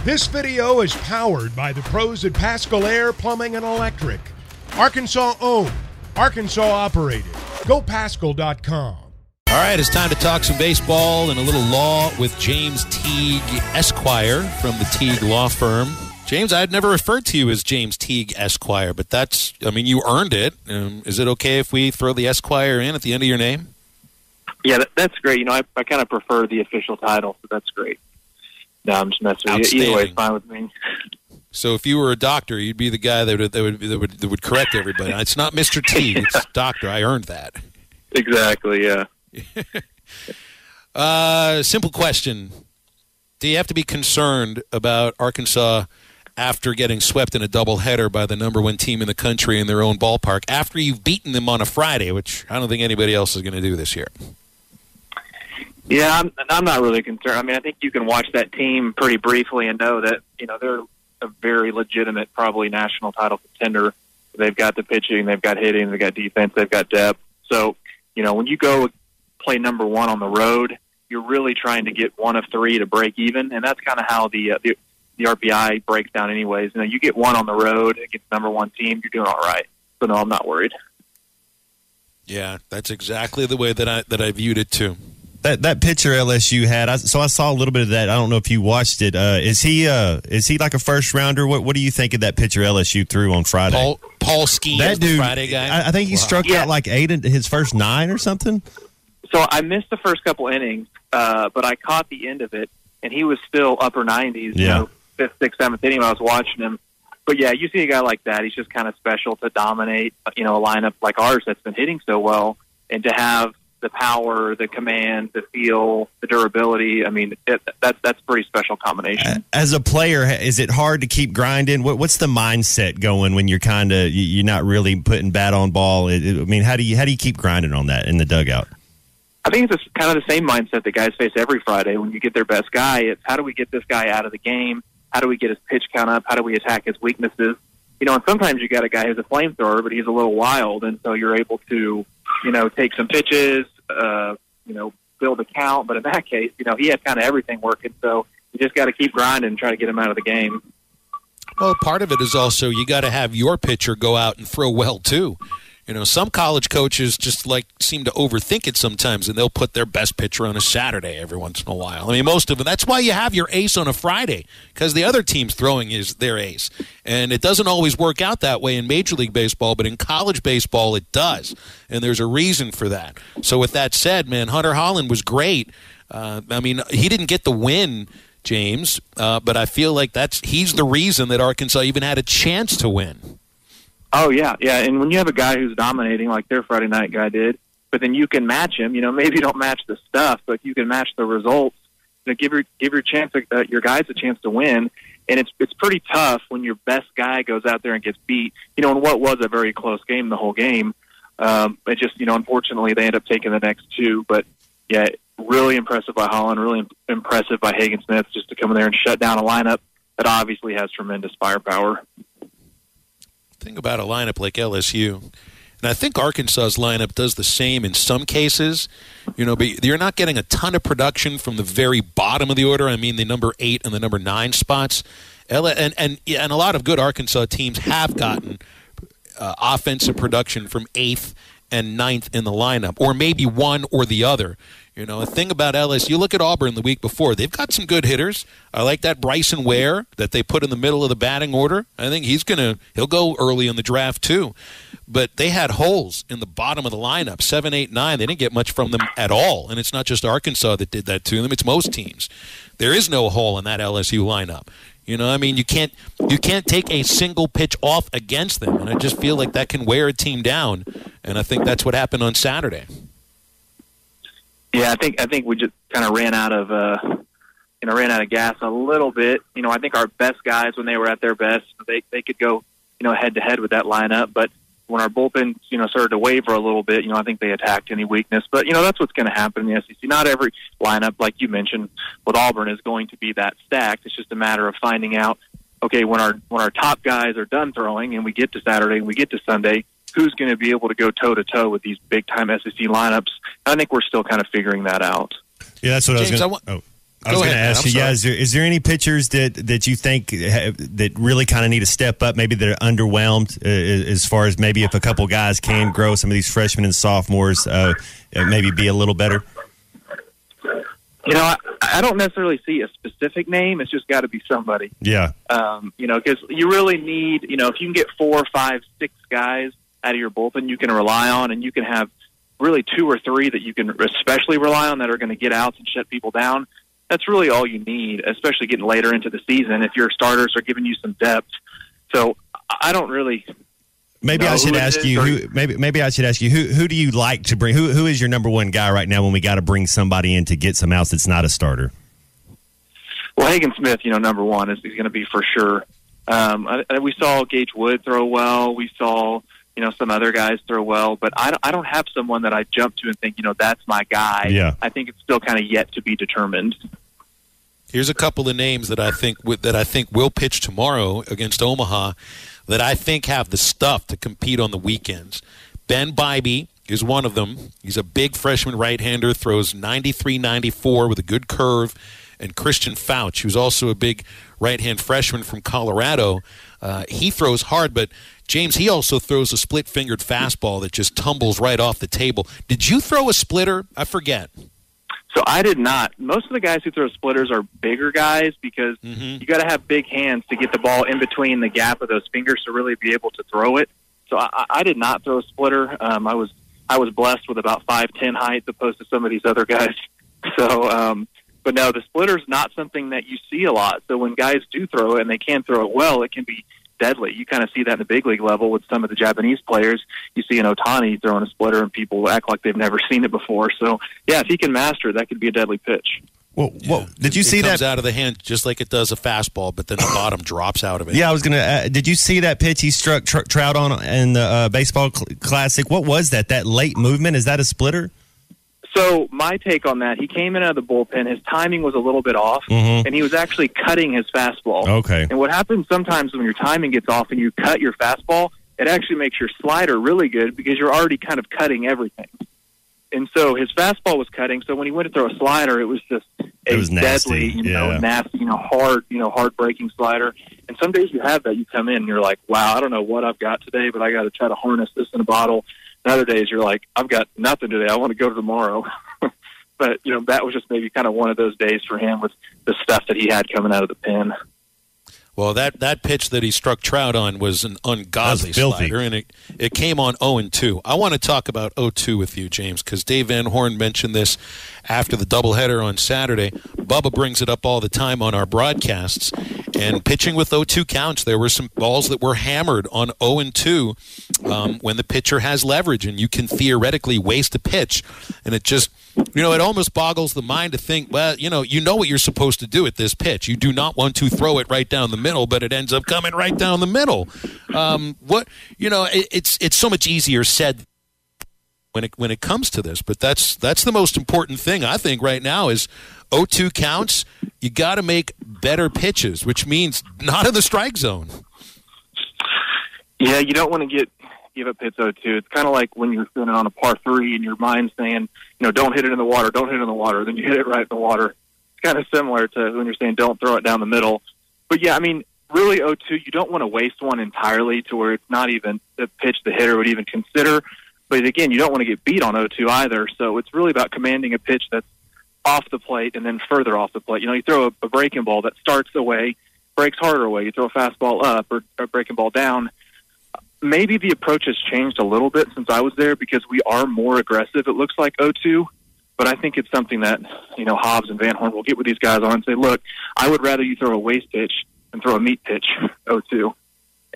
This video is powered by the pros at Pascal Air Plumbing and Electric. Arkansas owned, Arkansas operated. GoPascal.com. All right, it's time to talk some baseball and a little law with James Teague Esquire from the Teague Law Firm. James, I'd never referred to you as James Teague Esquire, but you earned it. Is it okay if we throw the Esquire in at the end of your name? Yeah, that's great. I kind of prefer the official title, so that's great. No, I'm just messing with you. Either way, it's fine with me. So if you were a doctor, you'd be the guy that would correct everybody. It's not Mr. Teague, it's doctor. I earned that. Exactly, yeah. Simple question. Do you have to be concerned about Arkansas after getting swept in a doubleheader by the number one team in the country in their own ballpark, after you've beaten them on a Friday, which I don't think anybody else is going to do this year? Yeah, I'm not really concerned. I think you can watch that team pretty briefly and know that, they're a very legitimate, probably national title contender. They've got the pitching, they've got hitting, they've got defense, they've got depth. So, when you go play number one on the road, you're really trying to get one of three to break even, and that's kind of how the RPI breaks down anyways. You get one on the road against the number one team, you're doing all right. So, no, I'm not worried. Yeah, that's exactly the way that I viewed it, too. That pitcher LSU had, I saw a little bit of that. I don't know if you watched it. Is he like a first rounder? What do you think of that pitcher LSU threw on Friday? Paul Skeen, that dude, the Friday guy. I think he struck out like 8 in his first 9 or something. So I missed the first couple innings, but I caught the end of it, and he was still upper 90s. Yeah. 5th, 6th, 7th inning. I was watching him. But yeah, you see a guy like that, he's just kind of special to dominate. A lineup like ours that's been hitting so well, and to have the power, the command, the feel, the durability. That's a pretty special combination. As a player, is it hard to keep grinding? What's the mindset going when you're not really putting bat on ball? How do you keep grinding on that in the dugout? I think it's kind of the same mindset that guys face every Friday when you get their best guy. It's how do we get this guy out of the game? How do we get his pitch count up? How do we attack his weaknesses? And sometimes you got a guy who's a flamethrower, but he's a little wild, and so you're able to take some pitches, build a count. But in that case, he had kind of everything working. So you just got to keep grinding and try to get him out of the game. Well, part of it is also you got to have your pitcher go out and throw well, too. Some college coaches just seem to overthink it sometimes, and they'll put their best pitcher on a Saturday every once in a while. Most of them. That's why you have your ace on a Friday, because the other team's throwing is their ace. And it doesn't always work out that way in Major League Baseball, but in college baseball it does. And there's a reason for that. So with that said, man, Hunter Holland was great. He didn't get the win, James, but I feel like he's the reason that Arkansas even had a chance to win. Oh, yeah. And when you have a guy who's dominating like their Friday night guy did, but then you can match him, maybe you don't match the stuff, but you can match the results. Give your guys a chance to win. And it's pretty tough when your best guy goes out there and gets beat, in what was a very close game the whole game. It just, unfortunately, they end up taking the next two. But, yeah, really impressive by Holland, really impressive by Hagen-Smith just to come in there and shut down a lineup that obviously has tremendous firepower. Think about a lineup like LSU. And I think Arkansas's lineup does the same in some cases, but you're not getting a ton of production from the very bottom of the order. The number 8 and the number 9 spots. And a lot of good Arkansas teams have gotten offensive production from 8th and 9th in the lineup, or maybe one or the other. A thing about LSU, look at Auburn the week before. They've got some good hitters. I like that Bryson Ware that they put in the middle of the batting order. I think he'll go early in the draft too. But they had holes in the bottom of the lineup, 7, 8, 9. They didn't get much from them at all. And it's not just Arkansas that did that to them. It's most teams. There is no hole in that LSU lineup. You can't take a single pitch off against them. And I just feel like that can wear a team down. And I think that's what happened on Saturday. Yeah, I think we just kind of ran out of gas a little bit. I think our best guys, when they were at their best, they could go head to head with that lineup. But when our bullpen started to waver a little bit, I think they attacked any weakness. But that's what's going to happen in the SEC. Not every lineup, like you mentioned, with Auburn is going to be that stacked. It's just a matter of finding out. Okay, when our top guys are done throwing, and we get to Saturday and we get to Sunday, who's going to be able to go toe-to-toe with these big-time SEC lineups? I think we're still kind of figuring that out. Yeah, that's what James, I was going to... I was going to ask you, is there any pitchers that you think that really kind of need to step up, maybe they're underwhelmed as far as maybe if a couple guys can grow, some of these freshmen and sophomores maybe be a little better? I don't necessarily see a specific name. It's just got to be somebody. Yeah. Because you really need, if you can get 4, 5, 6 guys out of your bullpen you can rely on, and you can have really 2 or 3 that you can especially rely on that are going to get outs and shut people down. That's really all you need, especially getting later into the season if your starters are giving you some depth. So I don't really. Maybe I should ask you. Who do you like to bring? Who is your number one guy right now when we got to bring somebody in to get some outs that's not a starter? Well, Hagen Smith, number one is going to be for sure. We saw Gage Wood throw well. We saw some other guys throw well, but I don't have someone that I jump to and think that's my guy. Yeah. I think it's still kind of yet to be determined. Here's a couple of names that I think will pitch tomorrow against Omaha that I think have the stuff to compete on the weekends. Ben Bybee is one of them. He's a big freshman right-hander, throws 93-94 with a good curve. And Christian Fouch, who's also a big right-hand freshman from Colorado, he throws hard, but James, he also throws a split-fingered fastball that just tumbles right off the table. Did you throw a splitter? I forget. So I did not. Most of the guys who throw splitters are bigger guys because you got to have big hands to get the ball in between the gap of those fingers to really be able to throw it. So I did not throw a splitter. I was blessed with about 5'10" height opposed to some of these other guys. So, but no, the splitter's not something that you see a lot. So when guys do throw it and they can throw it well, it can be deadly. You kind of see that in the big league level with some of the Japanese players. You see an Ohtani throwing a splitter and people act like they've never seen it before. So, yeah, if he can master it, that could be a deadly pitch. Well, did you see that? It comes out of the hand just like it does a fastball, but then the bottom drops out of it. Yeah, I was going to did you see that pitch he struck Trout on in the baseball classic? What was that? That late movement? Is that a splitter? So my take on that, he came in out of the bullpen. His timing was a little bit off, and he was actually cutting his fastball. Okay. And what happens sometimes when your timing gets off and you cut your fastball, it actually makes your slider really good because you're already kind of cutting everything. And so his fastball was cutting. So when he went to throw a slider, it was just nasty. deadly, nasty, hard breaking slider. And some days you have that. You come in and you're like, wow, I don't know what I've got today, but I got to try to harness this in a bottle. And other days you're like, I've got nothing today. I want to go to tomorrow. But, that was just maybe kind of one of those days for him with the stuff that he had coming out of the pen. Well, that pitch that he struck Trout on was an ungodly slider, and it came on 0-2. I want to talk about 0-2 with you, James, because Dave Van Horn mentioned this after the doubleheader on Saturday. Bubba brings it up all the time on our broadcasts. And pitching with 0-2 counts, there were some balls that were hammered on 0-2 when the pitcher has leverage, and you can theoretically waste a pitch. And it just, it almost boggles the mind to think, well, you know what you're supposed to do at this pitch. You do not want to throw it right down the middle, but it ends up coming right down the middle. It's so much easier said when it comes to this, but that's the most important thing I think right now is 0-2 counts. You got to make better pitches, which means not in the strike zone. Yeah, you don't want to give up hits 0-2. It's kind of like when you're sitting on a par 3 and your mind's saying, don't hit it in the water, don't hit it in the water. Then you hit it right in the water. It's kind of similar to when you're saying don't throw it down the middle. But yeah, really 0-2, you don't want to waste one entirely to where it's not even the pitch the hitter would even consider. But again, you don't want to get beat on 0-2 either. So it's really about commanding a pitch that's off the plate and then further off the plate. You throw a breaking ball that starts away, breaks harder away. You throw a fastball up or a breaking ball down. Maybe the approach has changed a little bit since I was there because we are more aggressive. It looks like 0-2, but I think it's something that, Hobbs and Van Horn will get with these guys on and say, look, I would rather you throw a waste pitch than throw a meat pitch 0-2.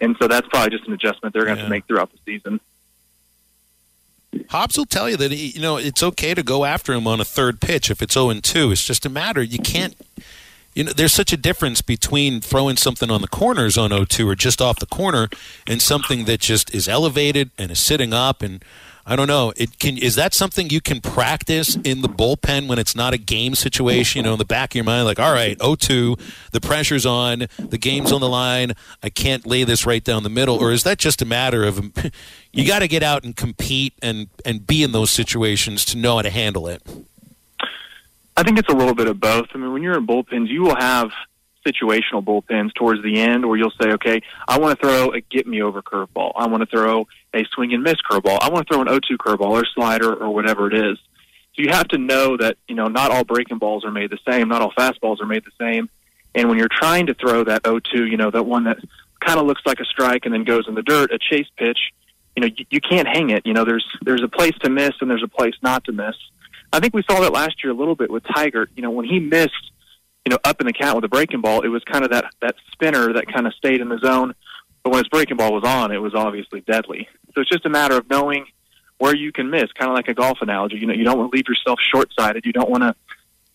And so that's probably just an adjustment they're going to have to make throughout the season. Hobbs will tell you that it's okay to go after him on a third pitch if it's 0-2. It's just a matter you can't. There's such a difference between throwing something on the corners on 0-2 or just off the corner and something that just is elevated and is sitting up. And I don't know. Is that something you can practice in the bullpen when it's not a game situation? In the back of your mind, like, all right, 0-2, the pressure's on, the game's on the line. I can't lay this right down the middle. Or is that just a matter of you got to get out and compete and be in those situations to know how to handle it? I think it's a little bit of both. I mean, when you're in bullpens, you will have situational bullpens towards the end where you'll say, okay, I want to throw a get-me-over curveball. I want to throw a swing-and-miss curveball. I want to throw an 0-2 curveball or slider or whatever it is. So you have to know that, not all breaking balls are made the same. Not all fastballs are made the same. And when you're trying to throw that 0-2, that one that kind of looks like a strike and then goes in the dirt, a chase pitch, you can't hang it. There's a place to miss and there's a place not to miss. I think we saw that last year a little bit with Tiger. When he missed, up in the count with a breaking ball, it was kind of that spinner that kind of stayed in the zone. But when his breaking ball was on, it was obviously deadly. So it's just a matter of knowing where you can miss, kind of like a golf analogy. You don't want to leave yourself short-sighted. You don't want to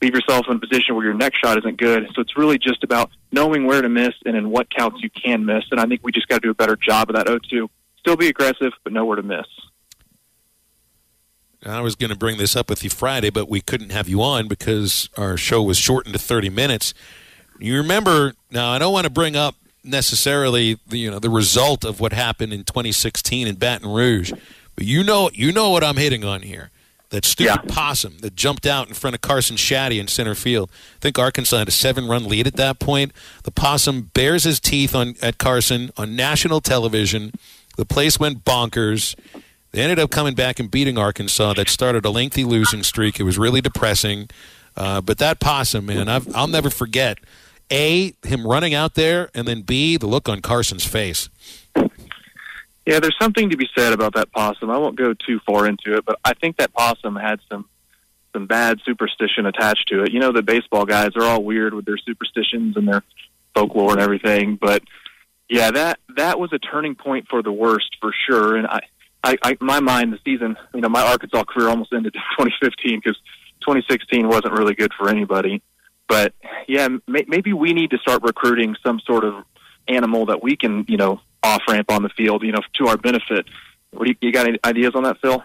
leave yourself in a position where your next shot isn't good. So it's really just about knowing where to miss and in what counts you can miss. And I think we just got to do a better job of that 0-2. Still be aggressive, but know where to miss. I was going to bring this up with you Friday, but we couldn't have you on because our show was shortened to 30 minutes. You remember, now I don't want to bring up necessarily the result of what happened in 2016 in Baton Rouge, but you know what I'm hitting on here. That stupid possum that jumped out in front of Carson Shaddy in center field. I think Arkansas had a 7-run lead at that point. The possum bares his teeth at Carson on national television. The place went bonkers. They ended up coming back and beating Arkansas. That started a lengthy losing streak. It was really depressing. But that possum, man, I'll never forget, A, him running out there, and then B, the look on Carson's face. Yeah, there's something to be said about that possum. I won't go too far into it, but I think that possum had some bad superstition attached to it. The baseball guys are all weird with their superstitions and their folklore and everything. But, yeah, that was a turning point for the worst for sure. And I in my mind, the season, my Arkansas career almost ended in 2015 because 2016 wasn't really good for anybody. But, yeah, maybe we need to start recruiting some sort of animal that we can, off-ramp on the field, to our benefit. You got any ideas on that, Phil?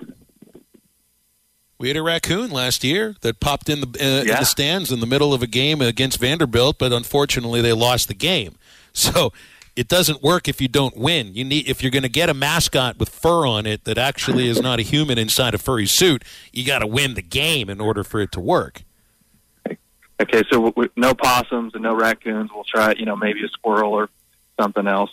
We had a raccoon last year that popped in the stands in the middle of a game against Vanderbilt, but unfortunately they lost the game. So it doesn't work if you don't win. If you're going to get a mascot with fur on it that actually is not a human inside a furry suit, you got to win the game in order for it to work. Okay, so no possums and no raccoons. We'll try, maybe a squirrel or something else.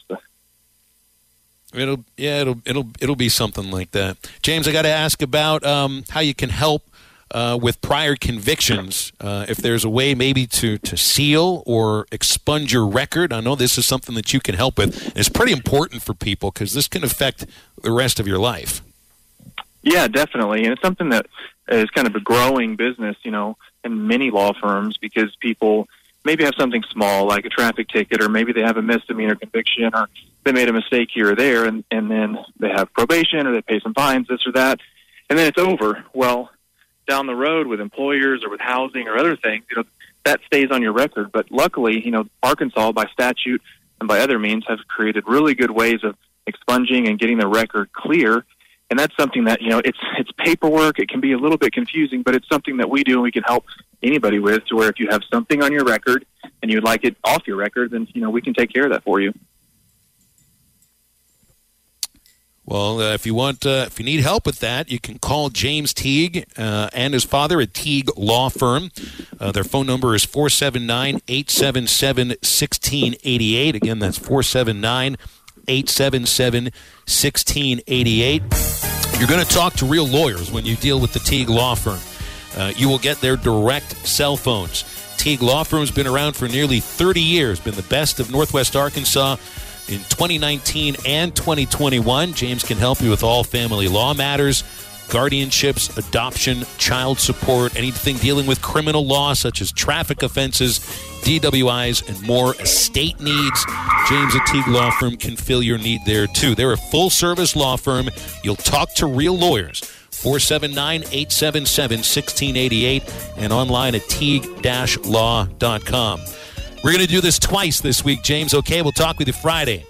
It'll be something like that. James, I got to ask about how you can help with prior convictions. If there's a way maybe to seal or expunge your record. I know this is something that you can help with. And it's pretty important for people because this can affect the rest of your life. Yeah, definitely. And it's something that is kind of a growing business, in many law firms because people maybe have something small like a traffic ticket, or maybe they have a misdemeanor conviction, or they made a mistake here or there, and then they have probation or they pay some fines, this or that, and then it's over. Well, down the road with employers or with housing or other things, that stays on your record. But luckily, Arkansas, by statute and by other means, have created really good ways of expunging and getting the record clear. And that's something that, it's paperwork. It can be a little bit confusing, but it's something that we do and we can help anybody with, to where if you have something on your record and you'd like it off your record, then, we can take care of that for you. Well, if you need help with that, you can call James Teague and his father at Teague Law Firm. Their phone number is 479-877-1688. Again, that's 479-877-1688. You're going to talk to real lawyers when you deal with the Teague Law Firm. You will get their direct cell phones. Teague Law Firm has been around for nearly 30 years, been the best of Northwest Arkansas in 2019 and 2021. James can help you with all family law matters, guardianships, adoption, child support, anything dealing with criminal law such as traffic offenses, DWIs, and more estate needs. James at Teague Law Firm can fill your need there, too. They're a full-service law firm. You'll talk to real lawyers. 479-877-1688 and online at teague-law.com. We're going to do this twice this week, James. Okay, we'll talk with you Friday.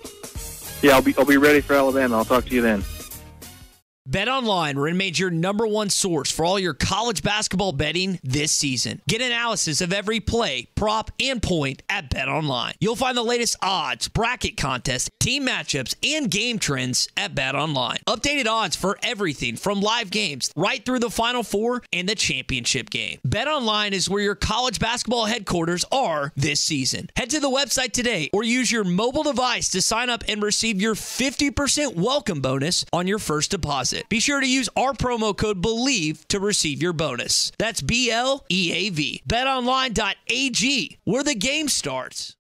Yeah, I'll be ready for Alabama. I'll talk to you then. BetOnline remains your number one source for all your college basketball betting this season. Get analysis of every play, prop, and point at BetOnline. You'll find the latest odds, bracket contests, team matchups, and game trends at BetOnline. Updated odds for everything from live games right through the Final Four and the championship game. BetOnline is where your college basketball headquarters are this season. Head to the website today or use your mobile device to sign up and receive your 50% welcome bonus on your first deposit. Be sure to use our promo code BELIEVE to receive your bonus. That's BLEAV. BetOnline.ag, where the game starts.